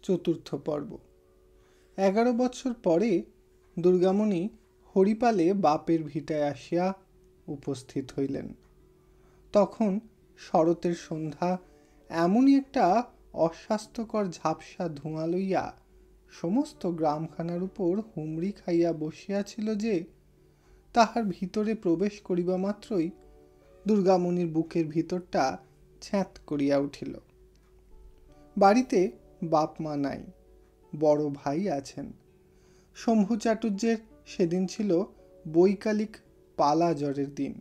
চতুর্থ পর্ব। 11 বছর পরে দুর্গামণি হরিপালে বাপের ভিটায় আসিয়া উপস্থিত হইলেন। তখন শরতের সন্ধ্যা এমনই একটা অস্বাস্থ্যকর ঝাপসা ধোঁয়া লইয়া সমস্ত গ্রামখানার উপর হুমড়ি খাইয়া বসিয়াছিল যে তাহার ভিতরে প্রবেশ করিবা মাত্রই দুর্গামণির বুকের ভিতরটা ছ্যাঁত করিয়া উঠিল। বাড়িতে বাপ মা নাই, বড় ভাই আছেন। শম্ভু চাটুর্যের সেদিন ছিল বৈকালিক পালা জ্বরের দিন,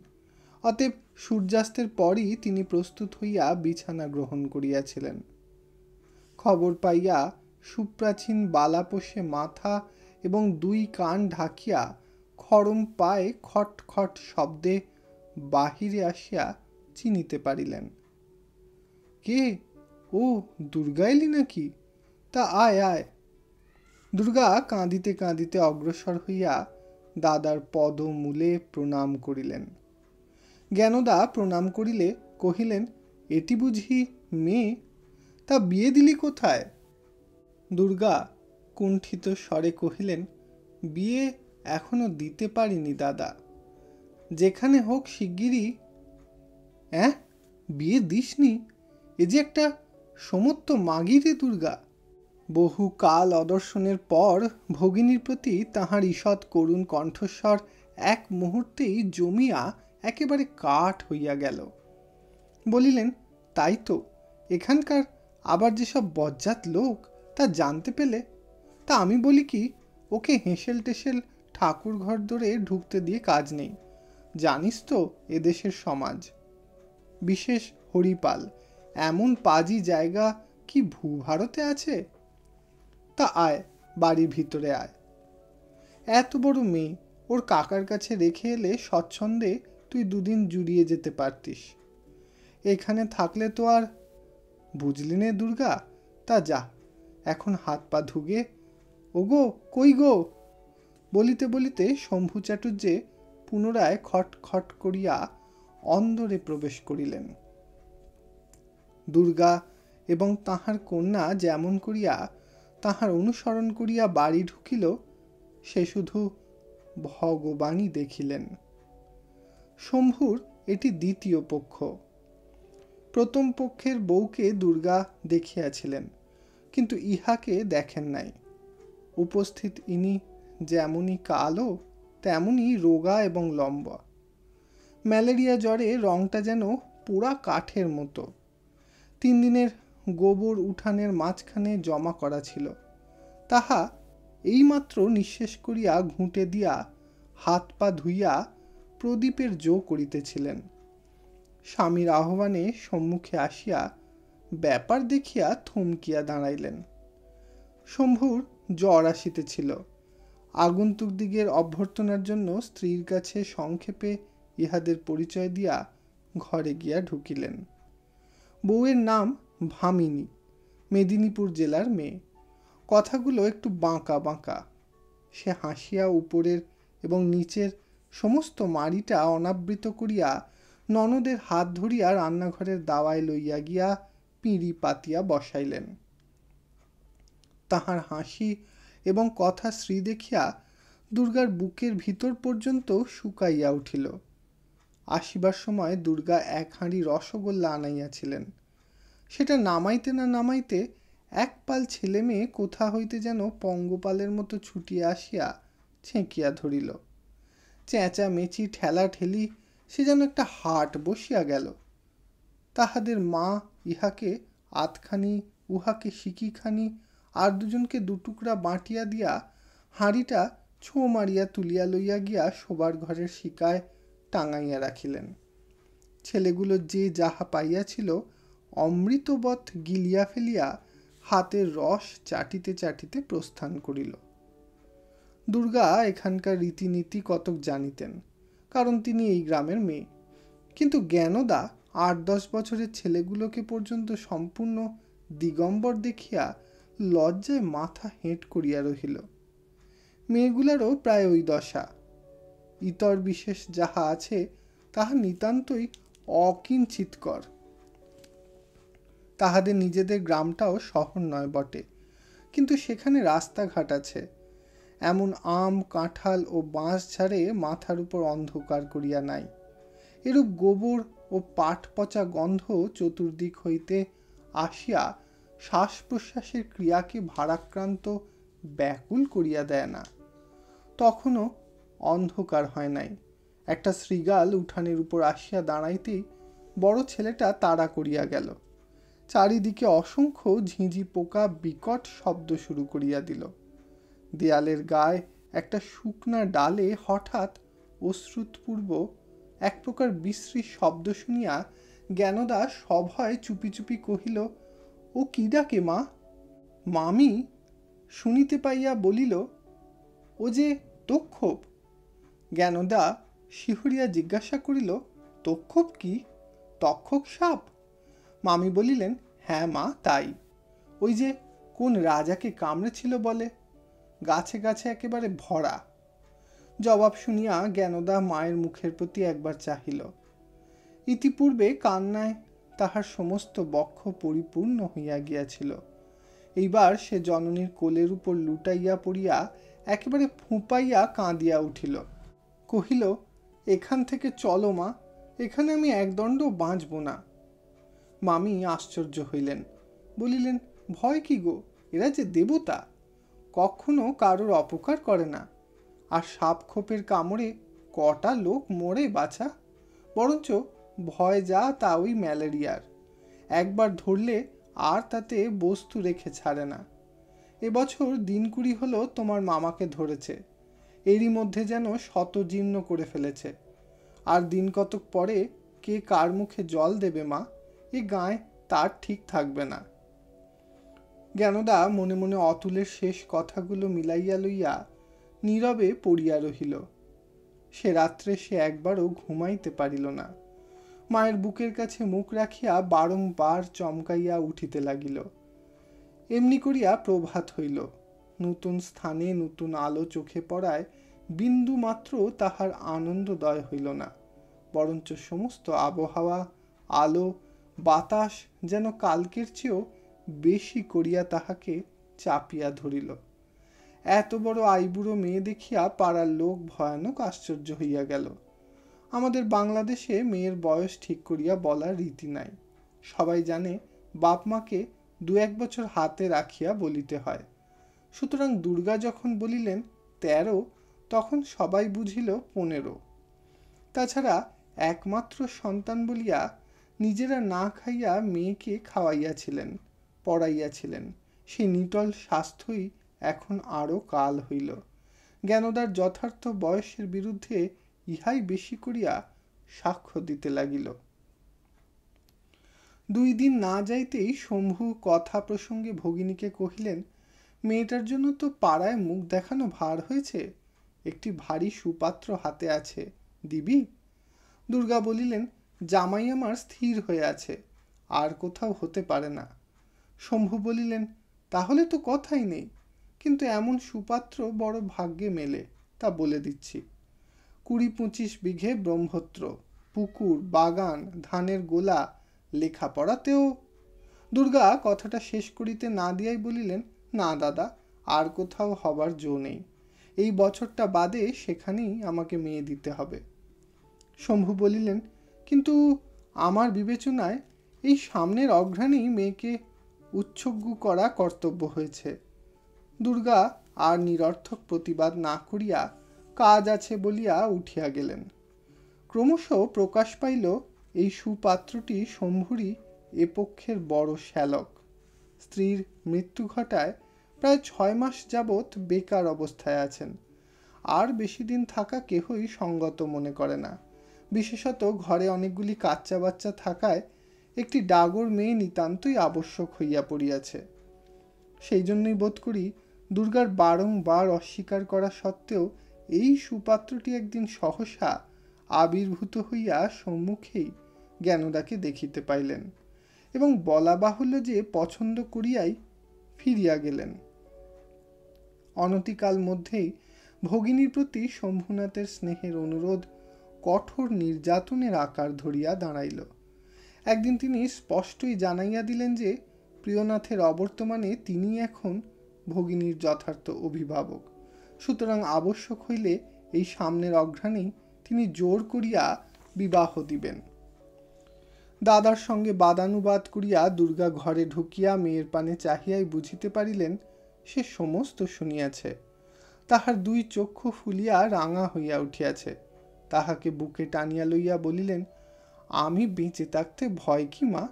অতএব সূর্যাস্তের পরই তিনি প্রস্তুত হইয়া বিছানা গ্রহণ করিয়াছিলেন। খবর পাইয়া সুপ্রাচীন বালাপোষে মাথা এবং 2 কান ঢাকিয়া খড়ম পায়ে খট খট শব্দে বাহিরে আসিয়া চিনিতে পারিলেন। কে? ও দুর্গা এলি নাকি? তা আয় আয়। দুর্গা কাঁদিতে কাঁদিতে অগ্রসর হইয়া দাদার পদমূলে প্রণাম করিলেন। জ্ঞানদা প্রণাম করিলে কহিলেন, এটি বুঝি মেয়ে? তা বিয়ে দিলি কোথায়? দুর্গা কুণ্ঠিত স্বরে কহিলেন, বিয়ে এখনো দিতে পারিনি দাদা, যেখানে হোক শিগগিরই। বিয়ে দিসনি? এ যে একটা সমত্ব মাগি রে দুর্গা। বহু কাল অদর্শনের পর ভগিনীর প্রতি তাহার ঈষৎ করুণ কণ্ঠস্বর এক মুহূর্তেই জমিয়া একেবারে কাঠ হইয়া গেল। বলিলেন, তাই তো, এখানকার আবার যেসব বজ্জাত লোক তা জানতে পেলে। তা আমি বলি কি, ওকে হেঁসেল টেসেল ঠাকুর ঘর ধরে ঢুকতে দিয়ে কাজ নেই। জানিস তো এদেশের সমাজ, বিশেষ হরিপাল, এমন পাজি জায়গা কি ভূভারতে আছে? তা আয়, বাড়ির ভিতরে আয়। এত বড় মেয়ে ওর কাকার কাছে রেখে এলে স্বচ্ছন্দে তুই 2 দিন জুড়িয়ে যেতে পারতিস। এখানে থাকলে তো আর, বুঝলি নে দুর্গা। তা যা, এখন হাত পা ধুগে। ওগো, কই গো? বলিতে বলিতে শম্ভু চাটুর্যে পুনরায় খট খট করিয়া অন্দরে প্রবেশ করিলেন। দুর্গা এবং তাহার কন্যা যেমন করিয়া তাহার অনুসরণ করিয়া বাড়ি ঢুকিল, সে শুধু ভগবানই দেখিলেন। শম্ভুর এটি দ্বিতীয় পক্ষ। প্রথম পক্ষের বউকে দুর্গা দেখিয়াছিলেন, কিন্তু ইহাকে দেখেন নাই। উপস্থিত ইনি যেমনই কালো তেমনই রোগা এবং লম্বা। ম্যালেরিয়া জ্বরে রংটা যেন পোড়া কাঠের মতো। 3 দিনের গোবর উঠানের মাঝখানে জমা করা ছিল, তাহা এইমাত্র নিঃশেষ করিয়া ঘুঁটে দিয়া হাত পা ধুইয়া প্রদীপের জো করিতেছিলেন। স্বামীর আহ্বানে সম্মুখে আসিয়া ব্যাপার দেখিয়া থমকিয়া দাঁড়াইলেন। শম্ভুর জ্বর আসিতেছিল। আগন্তুকদিগের অভ্যর্থনার জন্য স্ত্রীর কাছে সংক্ষেপে ইহাদের পরিচয় দিয়া ঘরে গিয়া ঢুকিলেন। বউয়ের নাম ভামিনী, মেদিনীপুর জেলার মেয়ে। কথাগুলো একটু বাঁকা বাঁকা। সে হাসিয়া উপরের এবং নিচের সমস্ত মাড়িটা অনাবৃত করিয়া ননদের হাত ধরিয়া রান্নাঘরের দাওয়ায় লইয়া গিয়া পিঁড়ি পাতিয়া বসাইলেন। তাহার হাসি এবং কথা শ্রী দেখিয়া দুর্গার বুকের ভিতর পর্যন্ত শুকাইয়া উঠিল। আসিবার সময় দুর্গা 1 হাঁড়ি রসগোল্লা আনাইয়াছিলেন। সেটা নামাইতে না নামাইতে 1 পাল ছেলে মেয়ে কোথা হইতে যেন পঙ্গপালের মতো ছুটিয়া আসিয়া ছেঁকিয়া ধরিল। চেঁচামেচি ঠেলা ঠেলি, সে যেন একটা হাট বসিয়া গেল। তাহাদের মা ইহাকে আধখানি, উহাকে সিকিখানি, আর 2 জনকে 2 টুকরা বাঁটিয়া দিয়া হাঁড়িটা ছো মারিয়া তুলিয়া লইয়া গিয়া শোবার ঘরের শিকায় টাঙাইয়া রাখিলেন। ছেলেগুলো যে যাহা পাইয়াছিল অমৃতবৎ গিলিয়া ফেলিয়া হাতের রস চাটিতে চাটিতে প্রস্থান করিল। দুর্গা এখানকার রীতিনীতি কতক জানিতেন, কারণ তিনি এই গ্রামের মেয়ে। কিন্তু জ্ঞানদা 8-10 বছরের ছেলেগুলোকে পর্যন্ত সম্পূর্ণ দিগম্বর দেখিয়া লজ্জায় মাথা হেঁট করিয়া রহিল। মেয়েগুলারও প্রায় ওই দশা। ইতর বিশেষ যাহা আছে তাহা নিতান্তই অকিঞ্চিৎকর। তাহাদের নিজেদের গ্রামটাও শহর নয় বটে, কিন্তু সেখানে রাস্তাঘাট আছে, এমন আম কাঁঠাল ও বাঁশ ঝাড়ে মাথার উপর অন্ধকার করিয়া নাই। এরূপ গোবর ও পাট পচা গন্ধ চতুর্দিক হইতে আসিয়া শ্বাস প্রশ্বাসের ক্রিয়াকে ভারাক্রান্ত ব্যাকুল করিয়া দেয় না। তখনও অন্ধকার হয় নাই। একটা শৃগাল উঠানের উপর আসিয়া দাঁড়াইতেই বড় ছেলেটা তাড়া করিয়া গেল। চারিদিকে অসংখ্য ঝিঁঝি পোকা বিকট শব্দ শুরু করিয়া দিল। দেয়ালের গায়ে একটা শুকনা ডালে হঠাৎ অশ্রুতপূর্ব এক প্রকার বিশ্রী শব্দ শুনিয়া জ্ঞানদা সভয়ে চুপি চুপি কহিল, ও কি ডাকে মা? মামি শুনিতে পাইয়া বলিল, ও যে তক্ষব। জ্ঞানদা শিহরিয়া জিজ্ঞাসা করিল, তক্ষব কি? তক্ষক সাপ? মামি বলিলেন, হ্যাঁ মা তাই। ওই যে কোন রাজাকে কামড়েছিল বলে, গাছে গাছে একেবারে ভরা। জবাব শুনিয়া জ্ঞানদা মায়ের মুখের প্রতি একবার চাহিল। ইতিপূর্বে কান্নায় তাহার সমস্ত বক্ষ পরিপূর্ণ হইয়া গিয়াছিল। এইবার সে জননীর কোলের উপর লুটাইয়া পড়িয়া একেবারে ফুঁপাইয়া কাঁদিয়া উঠিল। কহিল, এখান থেকে চলো মা, এখানে আমি একদণ্ড বাঁচব না। মামি আশ্চর্য হইলেন, বলিলেন, ভয় কি গো, এরা যে দেবতা, কখনো কারোর অপকার করে না। আর সাপ খোপের কামড়ে কটা লোক মরে বাছা, বরঞ্চ ভয় যা তা ওই ম্যালেরিয়ার, একবার ধরলে আর তাতে বস্তু রেখে ছাড়ে না। এবছর দিন 20 হলো তোমার মামাকে ধরেছে, এরই মধ্যে যেন শতজীর্ণ করে ফেলেছে। আর দিন কতক পরে কে কার মুখে জল দেবে মা, এ গায়ে তার ঠিক থাকবে না। জ্ঞানদা মনে মনে অতুলের শেষ কথাগুলো মিলাইয়া লইয়া নীরবে পড়িয়া রহিল। সে রাত্রে সে একবারও ঘুমাইতে পারিল না। মায়ের বুকের কাছে মুখ রাখিয়া বারংবার চমকাইয়া উঠিতে লাগিল। এমনি করিয়া প্রভাত হইল। নতুন স্থানে নতুন আলো চোখে পড়ায় বিন্দু মাত্র তাহার আনন্দদয় হইল না, বরঞ্চ সমস্ত আবহাওয়া, আলো, বাতাস যেন কালকের চেয়েও বেশি করিয়া তাহাকে চাপিয়া ধরিল। এত বড় আইবুড়ো মেয়ে দেখিয়া পাড়ার লোক ভয়ানক আশ্চর্য হইয়া গেল। আমাদের বাংলাদেশে মেয়ের বয়স ঠিক করিয়া বলার রীতি নাই। সবাই জানে বাপ মাকে 2-1 বছর হাতে রাখিয়া বলিতে হয়। সুতরাং দুর্গা যখন বলিলেন 13, তখন সবাই বুঝিল 15। তাছাড়া একমাত্র সন্তান বলিয়া নিজেরা না খাইয়া মেয়েকে খাওয়াইয়াছিলেন, পড়াইয়াছিলেন। সেই নিটল স্বাস্থ্যই এখন আরও কাল হইল। জ্ঞানদার যথার্থ বয়সের বিরুদ্ধে ইহাই বেশি করিয়া সাক্ষ্য দিতে লাগিল। 2 দিন না যাইতেই শম্ভু কথা প্রসঙ্গে ভগিনীকে কহিলেন, মেয়েটার জন্য তো পাড়ায় মুখ দেখানো ভার হয়েছে, একটি ভারী সুপাত্র হাতে আছে, দিবি? দুর্গা বলিলেন, জামাই আমার স্থির হয়ে আছে, আর কোথাও হতে পারে না। শম্ভু বলিলেন, তাহলে তো কথাই নেই, কিন্তু এমন সুপাত্র বড় ভাগ্যে মেলে, তা বলে দিচ্ছি। 20-25 বিঘে ব্রহ্মত্র, পুকুর, বাগান, ধানের গোলা, লেখাপড়াতেও। দুর্গা কথাটা শেষ করিতে না দিয়াই বলিলেন, না দাদা, আর কোথাও হবার জো নেই, এই বছরটা বাদে সেখানেই আমাকে মেয়ে দিতে হবে। শম্ভু বলিলেন, কিন্তু আমার বিবেচনায় এই সামনের অঘ্রাণেই মেয়েকে উৎসর্গ করা কর্তব্য হয়েছে। দুর্গা আর নিরর্থক প্রতিবাদ না করিয়া কাজ আছে বলিয়া উঠিয়া গেলেন। ক্রমশ প্রকাশ পাইল এই সুপাত্রটি শম্ভুরই এ পক্ষের বড় শ্যালক। স্ত্রীর মৃত্যু ঘটায় প্রায় 6 মাস যাবৎ বেকার অবস্থায় আছেন। আর বেশি দিন থাকা কেহই সঙ্গত মনে করে না, বিশেষত ঘরে অনেকগুলি কাচ্চা বাচ্চা থাকায় একটি ডাগর মেয়ে নিতান্তই আবশ্যক হইয়া পড়িয়াছে। সেই জন্যই বোধ করি দুর্গার বারংবার অস্বীকার করা সত্ত্বেও এই সুপাত্রটি একদিন সহসা আবির্ভূত হইয়া সম্মুখেই জ্ঞানদাকে দেখিতে পাইলেন, এবং বলা বাহুল্য যে পছন্দ করিয়াই ফিরিয়া গেলেন। অনতিকাল মধ্যেই ভগিনীর প্রতি শম্ভুনাথের স্নেহের অনুরোধ কঠোর নির্যাতনের আকার ধরিয়া দাঁড়াইল। একদিন তিনি স্পষ্টই জানাইয়া দিলেন যে প্রিয়নাথের অবর্তমানে তিনি এখন ভগিনীর যথার্থ অভিভাবক, সুতরাং আবশ্যক হইলে এই সামনের অঘ্রাণেই তিনি জোর করিয়া বিবাহ দিবেন। দাদার সঙ্গে বাদানুবাদ করিয়া দুর্গা ঘরে ঢুকিয়া মেয়ের পানে চাহিয়াই বুঝিতে পারিলেন সে সমস্ত শুনিয়াছে। তাহার দুই চক্ষু ফুলিয়া রাঙা হইয়া উঠিয়াছে। তাহাকে বুকে টানিয়া লইয়া বলিলেন, আমি বেঁচে থাকতে ভয় কি মা?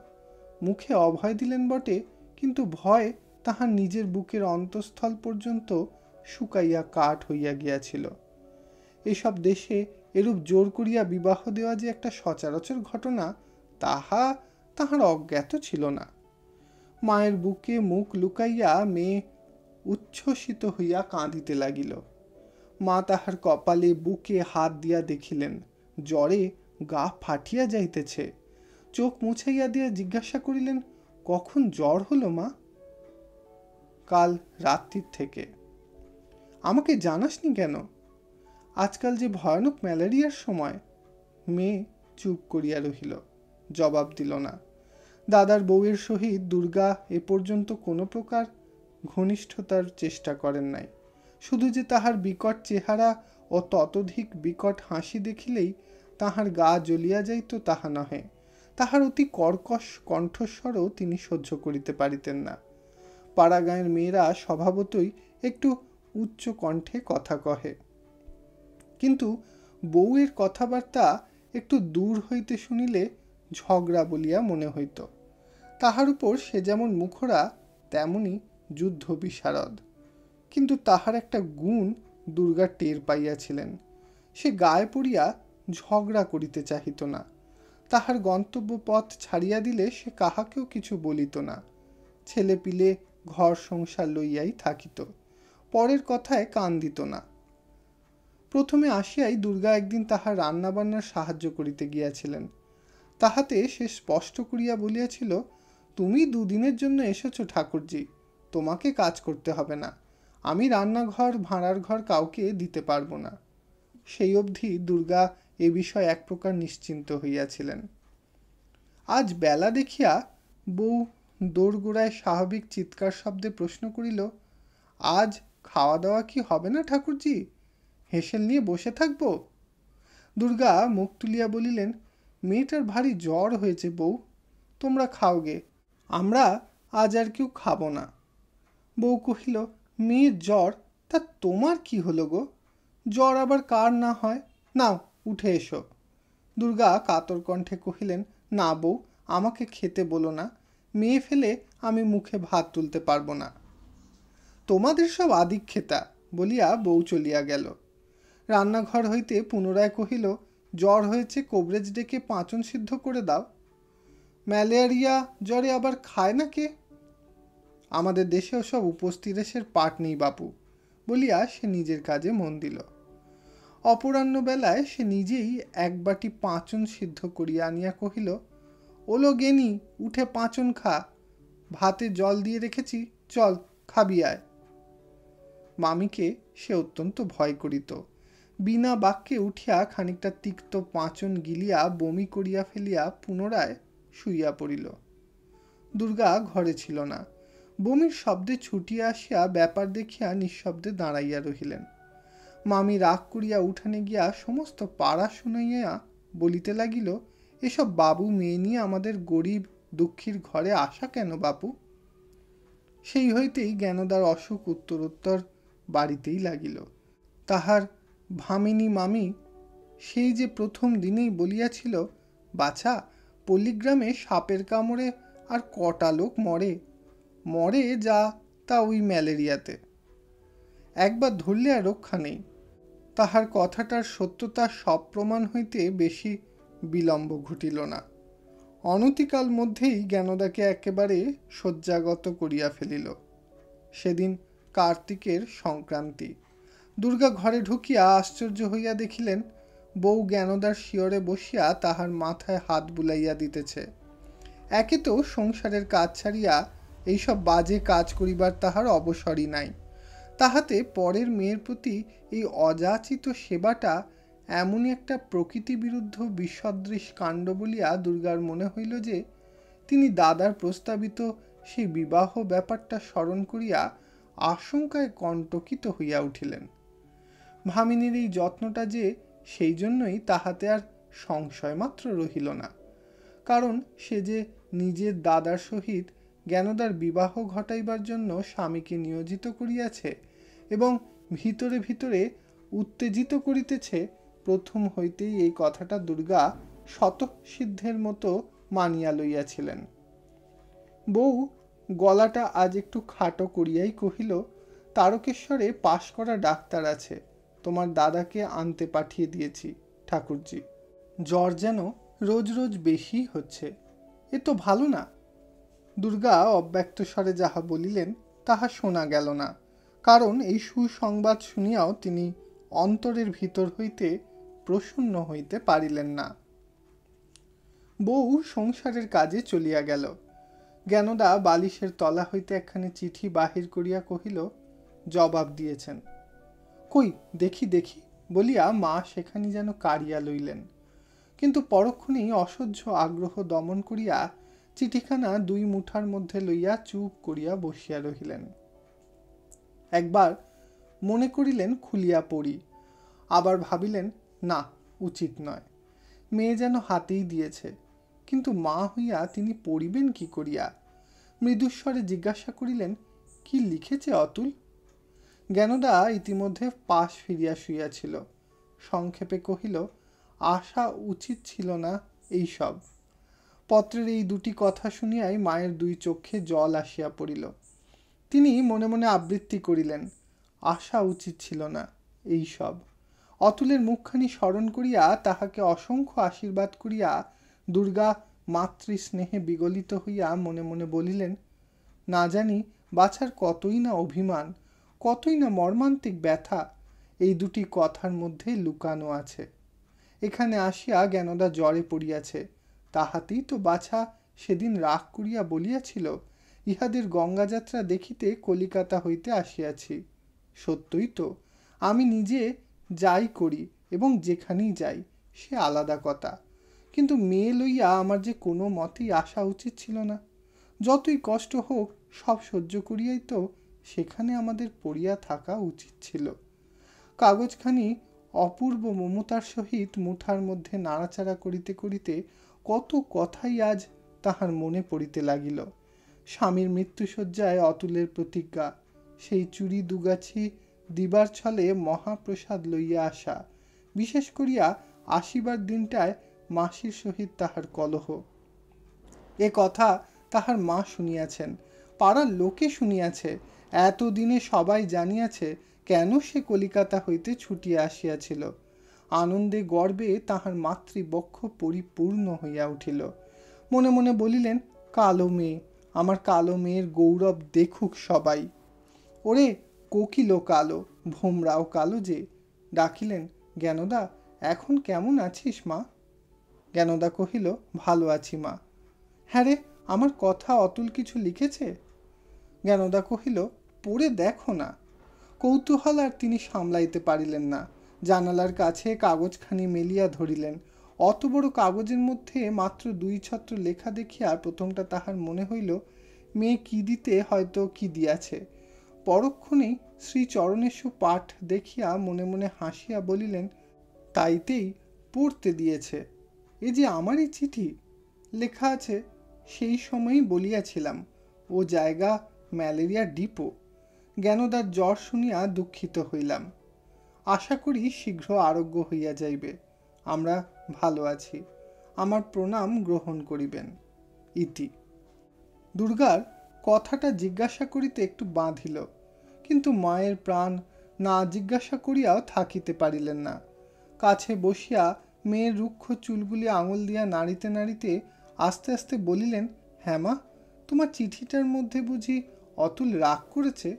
মুখে অভয় দিলেন বটে, কিন্তু ভয় তাহার নিজের বুকের অন্তঃস্থল পর্যন্ত শুকাইয়া কাঠ হইয়া গিয়াছিল। এসব দেশে এরূপ জোর করিয়া বিবাহ দেওয়া যে একটা সচরাচর ঘটনা, তাহার অজ্ঞাত ছিল না। মায়ের বুকে মুখ লুকাইয়া মেয়ে উচ্ছ্বসিত হইয়া কাঁদিতে লাগিল। মা তাহার কপালে বুকে হাত দিয়া দেখিলেন জ্বরে গা ফাটিয়া যাইতেছে। চোখ মুছাইয়া দিয়া জিজ্ঞাসা করিলেন, কখন জ্বর হলো মা? কাল রাত্রির থেকে। আমাকে জানাসনি কেন? আজকাল যে ভয়ানক ম্যালেরিয়ার সময়। মেয়ে চুপ করিয়া রহিল, জবাব দিল না। দাদার বউয়ের সহিত দুর্গা এ পর্যন্ত কোনো প্রকার ঘনিষ্ঠতার চেষ্টা করেন নাই। শুধু যে তাহার বিকট চেহারা ও ততোধিক বিকট হাসি দেখিলেই তাহার গা জ্বলিয়া যাইত তাহা নহে, তাহার অতি কর্কশ কণ্ঠস্বরও তিনি সহ্য করিতে পারিতেন না। পাড়াগাঁয়ের মেয়েরা স্বভাবতই একটু উচ্চ কণ্ঠে কথা কহে, কিন্তু বউয়ের কথাবার্তা একটু দূর হইতে শুনিলে ঝগড়া বলিয়া মনে হইত। তাহার উপর সে যেমন মুখরা তেমনি যুদ্ধ বিশারদ। কিন্তু তাহার একটা গুণ দুর্গা টের পাইয়াছিলেন, সে গায়ে পড়িয়া ঝগড়া করিতে চাহিত না। তাহার গন্তব্য পথ ছাড়িয়া দিলে সে কাহাকেও কিছু বলিত না। ছেলে পিলে ঘর সংসার লইয়াই থাকিত, পরের কথায় কান দিত না। প্রথমে আসিয়াই দুর্গা একদিন তাহার রান্না বান্নার সাহায্য করিতে গিয়াছিলেন। তাহাতে সে স্পষ্ট করিয়া বলিয়াছিল, তুমি দুদিনের জন্য এসেছো ঠাকুরজি, তোমাকে কাজ করতে হবে না, আমি রান্নাঘর ভাঁড়ার ঘর কাউকে দিতে পারবো না। সেই অবধি দুর্গা এ বিষয়ে এক প্রকার নিশ্চিন্ত হইয়াছিলেন। আজ বেলা দেখিয়া বউ দোরগোড়ায় স্বাভাবিক চিৎকার শব্দে প্রশ্ন করিল, আজ খাওয়া দাওয়া কি হবে না ঠাকুরজি? হেসেল নিয়ে বসে থাকবো? দুর্গা মুখ তুলিয়া বলিলেন, মেয়েটার ভারী জ্বর হয়েছে বউ, তোমরা খাওগে, আমরা আজ আর কেউ খাবো না। বউ কহিল, মেয়ের জ্বর, তা তোমার কি হলো গো? জ্বর আবার কার না হয়? নাও উঠে এসো। দুর্গা কাতর কণ্ঠে কহিলেন, না বউ, আমাকে খেতে বলো না, মেয়ে ফেলে আমি মুখে ভাত তুলতে পারবো না। তোমাদের সব আদিক্ষেতা, বলিয়া বউ চলিয়া গেল। রান্নাঘর হইতে পুনরায় কহিল, জ্বর হয়েছে, কবরেজ ডেকে পাঁচন সিদ্ধ করে দাও। ম্যালেরিয়া জ্বরে আবার খায় না কে? আমাদের দেশে ওসব উপস্থিতের পাট নেই বাপু, বলিয়া সে নিজের কাজে মন দিল। অপরাহ্ন বেলায় সে নিজেই এক বাটি পাঁচন সিদ্ধ করিয়া আনিয়া কহিল, ওলো গেনি, উঠে পাঁচন খা, ভাতে জল দিয়ে রেখেছি, চল খাবি আয়। মামিকে সে অত্যন্ত ভয় করিত। বিনা বাক্যে উঠিয়া খানিকটা তিক্ত পাঁচন গিলিয়া বমি করিয়া ফেলিয়া পুনরায় শুইয়া পড়িল। দুর্গা ঘরে ছিল না। বমির শব্দে ছুটিয়া আসিয়া ব্যাপার দেখিয়া নিঃশব্দে দাঁড়াইয়া রহিলেন। মামি রাগ করিয়া উঠানে গিয়া সমস্ত পাড়া শুনাইয়া বলিতে লাগিল, এসব বাবু মেয়ে নিয়ে আমাদের গরিব দুঃখীর ঘরে আসা কেন বাপু? সেই হইতেই জ্ঞানদার অসুখ উত্তরোত্তর বাড়িতেই লাগিল। তাহার ভামিনী মামি সেই যে প্রথম দিনেই বলিয়াছিল, বাছা, পল্লীগ্রামে সাপের কামড়ে আর কটা লোক মরে, মরে যা তা ওই ম্যালেরিয়াতে, একবার ধরলে আর রক্ষা নেই। তাহার কথাটার সত্যতা সব প্রমাণ হইতে বেশি বিলম্ব ঘটিল না। অনতিকাল মধ্যেই জ্ঞানদাকে একেবারে শয্যাগত করিয়া ফেলিল। সেদিন কার্তিকের সংক্রান্তি। দুর্গা ঘরে ঢুকিয়া আশ্চর্য হইয়া দেখিলেন, বউ জ্ঞানদার শিয়রে বসিয়া তাহার মাথায় হাত বুলাইয়া দিতেছে। একে তো সংসারের কাজ ছাড়িয়া এইসব বাজে কাজ করিবার তাহার অবসরই নাই, তাহাতে পরের মেয়ের প্রতি এই অযাচিত সেবাটা এমনই একটা প্রকৃতি বিরুদ্ধ বিসদৃশ কাণ্ড বলিয়া দুর্গার মনে হইল যে তিনি দাদার প্রস্তাবিত সেই বিবাহ ব্যাপারটা স্মরণ করিয়া আশঙ্কায় কণ্টকিত হইয়া উঠিলেন। ভামিনীর এই যত্নটা যে সেই জন্যই তাহাতে আর সংশয় মাত্র রহিল না, কারণ সে যে নিজের দাদার সহিত জ্ঞানদার বিবাহ ঘটাইবার জন্য স্বামীকে নিয়োজিত করিয়াছে এবং ভিতরে ভিতরে উত্তেজিত করিতেছে, প্রথম হইতেই এই কথাটা দুর্গা স্বতঃসিদ্ধের মতো মানিয়া লইয়াছিলেন। বউ গলাটা আজ একটু খাটো করিয়াই কহিল, তারকেশ্বরে পাশ করা ডাক্তার আছে, তোমার দাদাকে আনতে পাঠিয়ে দিয়েছি ঠাকুরজি। জ্বর যেন রোজ রোজ বেশি হচ্ছে, এ তো ভালো না। দুর্গা অব্যক্ত স্বরে যাহা বলিলেন তাহা শোনা গেল না, কারণ এই সুসংবাদ শুনিয়াও তিনি অন্তরের ভিতর হইতে প্রসন্ন হইতে পারিলেন না। বউ সংসারের কাজে চলিয়া গেল। জ্ঞানদা বালিশের তলা হইতে একখানি চিঠি বাহির করিয়া কহিল, জবাব দিয়েছেন। কই দেখি দেখি বলিয়া মা সেখানি যেন কাড়িয়া লইলেন, কিন্তু পরক্ষণেই অসহ্য আগ্রহ দমন করিয়া চিঠিখানা দুই মুঠার মধ্যে লইয়া চুপ করিয়া বসিয়া রহিলেন। একবার মনে করিলেন খুলিয়া পড়ি, আবার ভাবিলেন না, উচিত নয়, মেয়ে যেন হাতেই দিয়েছে, কিন্তু মা হইয়া তিনি পড়িবেন কি করিয়া? মৃদুস্বরে জিজ্ঞাসা করিলেন, কি লিখেছে অতুল? জ্ঞানদা ইতিমধ্যে পাশ ফিরিয়া শুইয়াছিল। সংক্ষেপে কহিল, আশা উচিত ছিল না এইসব। পত্রের এই দুটি কথা শুনিয়াই মায়ের দুই চক্ষে জল আসিয়া পড়িল। তিনি মনে মনে আবৃত্তি করিলেন, আশা উচিত ছিল না এইসব। অতুলের মুখখানি স্মরণ করিয়া তাহাকে অসংখ্য আশীর্বাদ করিয়া দুর্গা মাতৃস্নেহে বিগলিত হইয়া মনে মনে বলিলেন, না জানি বাছার কতই না অভিমান, কতই না মর্মান্তিক ব্যথা এই দুটি কথার মধ্যে লুকানো আছে। এখানে আসিয়া জ্ঞানদা জ্বরে পড়িয়াছে, তাহাতেই তো বাছা সেদিন রাগ করিয়া বলিয়াছিল, ইহাদের গঙ্গাযাত্রা দেখিতে কলিকাতা হইতে আসিয়াছি। সত্যই তো, আমি নিজে যাই করি এবং যেখানেই যাই সে আলাদা কথা, কিন্তু মেয়ে লইয়া আমার যে কোনো মতেই আসা উচিত ছিল না। যতই কষ্ট হোক সব সহ্য করিয়াই তো সেখানে আমাদের পড়িয়া থাকা উচিত ছিল। কাগজখানি অপূর্ব মমতার সহিত মুঠার মধ্যে নাড়াচাড়া করিতে করিতে কত কথাই আজ তাহার মনে পড়িতে লাগিল। স্বামীর মৃত্যুশয্যায় অতুলের প্রতিজ্ঞা, সেই চুরি দুগাছি দিবার ছলে মহাপ্রসাদ লইয়া আসা, বিশেষ করিয়া আসিবার দিনটায় মাসির সহিত তাহার কলহ, এ কথা তাহার মা শুনিয়াছেন, পাড়ার লোকে শুনিয়াছে, এতদিনে সবাই জানিয়াছে কেন সে কলিকাতা হইতে ছুটিয়া আসিয়াছিল। আনন্দে গর্বে তাহার মাতৃবক্ষ পরিপূর্ণ হইয়া উঠিল। মনে মনে বলিলেন, কালো মেয়ে, আমার কালো মেয়ের গৌরব দেখুক সবাই। ওরে কোকিলও কালো, ভোমরাও কালো যে। ডাকিলেন, জ্ঞানদা এখন কেমন আছিস মা? জ্ঞানদা কহিল, ভালো আছি মা। হ্যাঁ রে, আমার কথা অতুল কিছু লিখেছে? জ্ঞানদা কহিল, পড়ে দেখো না। কৌতূহল আর তিনি সামলাইতে পারিলেন না, জানালার কাছে কাগজখানি মেলিয়া ধরিলেন। অত বড় কাগজের মধ্যে মাত্র দুই ছত্র লেখা দেখিয়া প্রথমটা তাহার মনে হইল মেয়ে কি দিতে হয়তো কি দিয়াছে। পরক্ষণেই শ্রীচরণেশু পাঠ দেখিয়া মনে মনে হাসিয়া বলিলেন, তাইতেই পড়তে দিয়েছে, এ যে আমারই চিঠি। লেখা আছে, সেই সময়ই বলিয়াছিলাম ও জায়গা ম্যালেরিয়া ডিপো। জ্ঞানদার জ্বর শুনিয়া দুঃখিত হইলাম, আশা করি শীঘ্র আরোগ্য হইয়া যাইবে। আমরা ভালো আছি, আমার প্রণাম গ্রহণ করিবেন। ইতি। দুর্গার কথাটা জিজ্ঞাসা করিতে একটু বাঁধিল, কিন্তু মায়ের প্রাণ না জিজ্ঞাসা করিয়াও থাকিতে পারিলেন না। কাছে বসিয়া মেয়ের রুক্ষ চুলগুলি আঙুল দিয়া নাড়িতে নাড়িতে আস্তে আস্তে বলিলেন, হ্যাঁ মা, তোমার চিঠিটার মধ্যে বুঝি অতুল রাগ করেছে?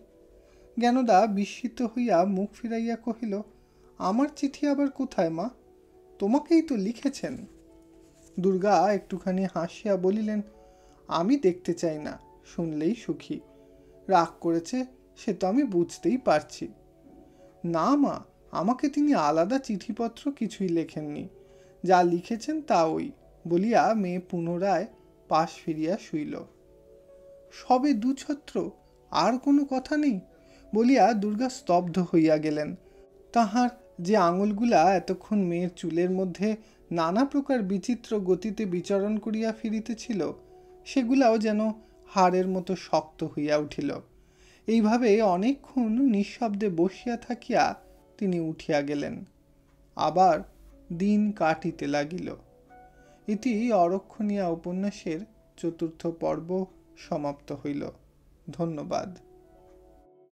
জ্ঞানদা বিস্মিত হইয়া মুখ ফিরাইয়া কহিল, আমার চিঠি আবার কোথায় মা? তোমাকেই তো লিখেছেন। দুর্গা একটুখানি হাসিয়া বলিলেন, আমি দেখতে চাই না, শুনলেই সুখী। রাগ করেছে সে তো আমি বুঝতেই পারছি। না মা, আমাকে তিনি আলাদা চিঠিপত্র কিছুই লেখেননি, যা লিখেছেন তা ওই, বলিয়া মেয়ে পুনরায় পাশ ফিরিয়া শুইল। সবে দুছত্র, আর কোনো কথা নেই? বলিয়া দুর্গা স্তব্ধ হইয়া গেলেন। তাহার যে আঙুলগুলা এতক্ষণ মেয়ের চুলের মধ্যে নানা প্রকার বিচিত্র গতিতে বিচরণ করিয়া ফিরিতেছিল, সেগুলাও যেন হাড়ের মতো শক্ত হইয়া উঠিল। এইভাবে অনেকক্ষণ নিঃশব্দে বসিয়া থাকিয়া তিনি উঠিয়া গেলেন। আবার দিন কাটিতে লাগিল। ইতি অরক্ষণীয়া উপন্যাসের ৪র্থ পর্ব সমাপ্ত হইল। ধন্যবাদ।